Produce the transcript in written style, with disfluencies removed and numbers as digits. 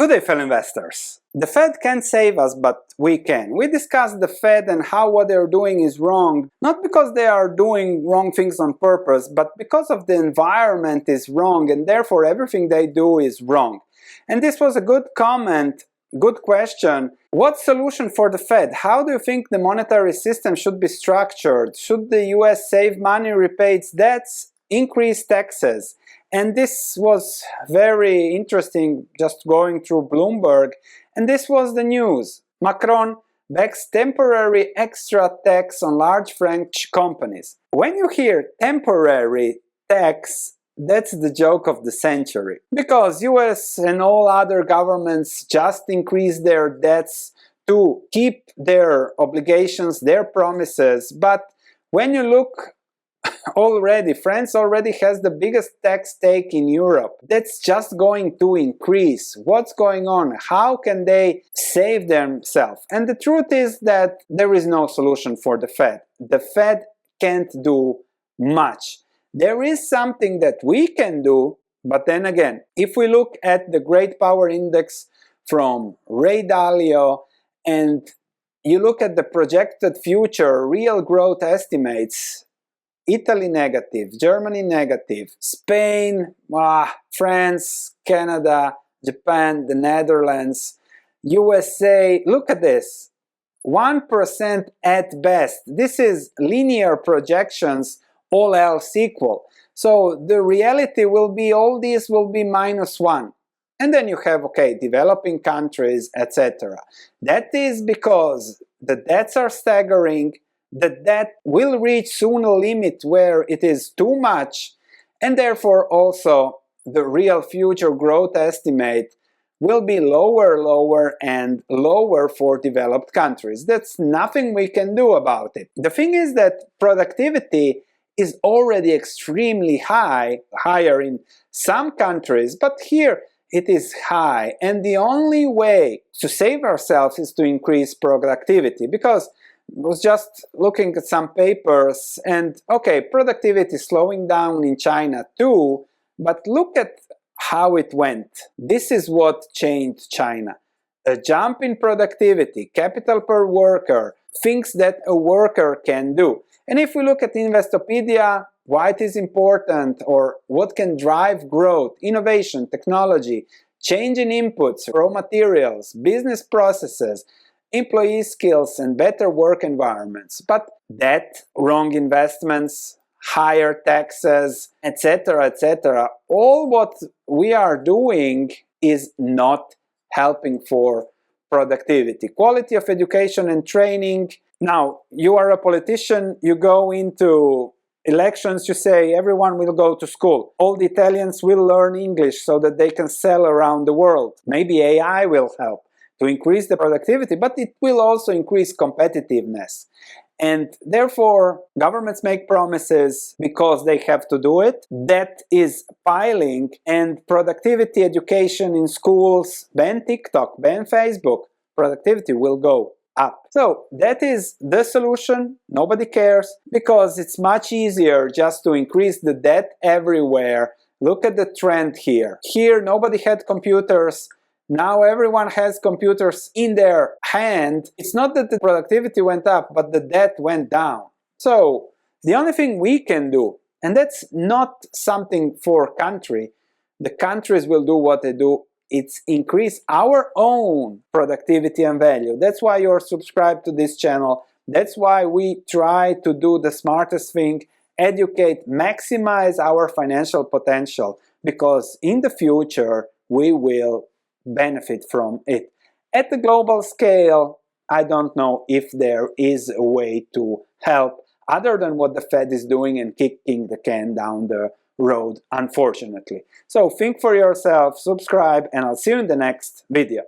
Good day, fellow investors. The Fed can't save us, but we can. We discussed the Fed and how what they're doing is wrong, not because they are doing wrong things on purpose, but because of the environment is wrong, and therefore everything they do is wrong. And this was a good comment, good question. What solution for the Fed? How do you think the monetary system should be structured? Should the US save money, repay its debts, increase taxes? And this was very interesting, just going through Bloomberg, and this was the news. Macron backs temporary extra tax on large French companies. When you hear temporary tax, that's the joke of the century. Because US and all other governments just increase their debts to keep their obligations, their promises, but when you look already, France already has the biggest tax take in Europe. That's just going to increase. What's going on? How can they save themselves? And the truth is that there is no solution for the Fed. The Fed can't do much. There is something that we can do, but then again, if we look at the Great Power Index from Ray Dalio and you look at the projected future real growth estimates, Italy negative, Germany negative, Spain, France, Canada, Japan, the Netherlands, USA, look at this, 1% at best. This is linear projections, all else equal. So the reality will be all these will be -1. And then you have, okay, developing countries, etc. That is because the debts are staggering. The debt will reach soon a limit where it is too much, and therefore also the real future growth estimate will be lower and lower for developed countries. That's nothing we can do about it. The thing is that productivity is already extremely high, higher in some countries, but here it is high, and the only way to save ourselves is to increase productivity, because I was just looking at some papers and okay, productivity is slowing down in China too, but look at how it went. This is what changed China. A jump in productivity, capital per worker, things that a worker can do. And if we look at Investopedia, why it is important or what can drive growth, innovation, technology, change in inputs, raw materials, business processes, employee skills and better work environments. But debt, wrong investments, higher taxes, etc., all what we are doing is not helping for productivity. Quality of education and training. Now, you are a politician, you go into elections, you say everyone will go to school. All the Italians will learn English so that they can sell around the world. Maybe AI will help to increase the productivity, but it will also increase competitiveness. And therefore, governments make promises because they have to do it. Debt is piling, and productivity education in schools, ban TikTok, ban Facebook, productivity will go up. So that is the solution. Nobody cares because it's much easier just to increase the debt everywhere. Look at the trend here. Here, nobody had computers. Now everyone has computers in their hand. It's not that the productivity went up, but the debt went down. So the only thing we can do, and that's not something for country, the countries will do what they do, it's increase our own productivity and value. That's why you're subscribed to this channel. That's why we try to do the smartest thing, educate, maximize our financial potential, because in the future we will benefit from it. At the global scale, I don't know if there is a way to help other than what the Fed is doing and kicking the can down the road, unfortunately. So think for yourself, subscribe, and I'll see you in the next video.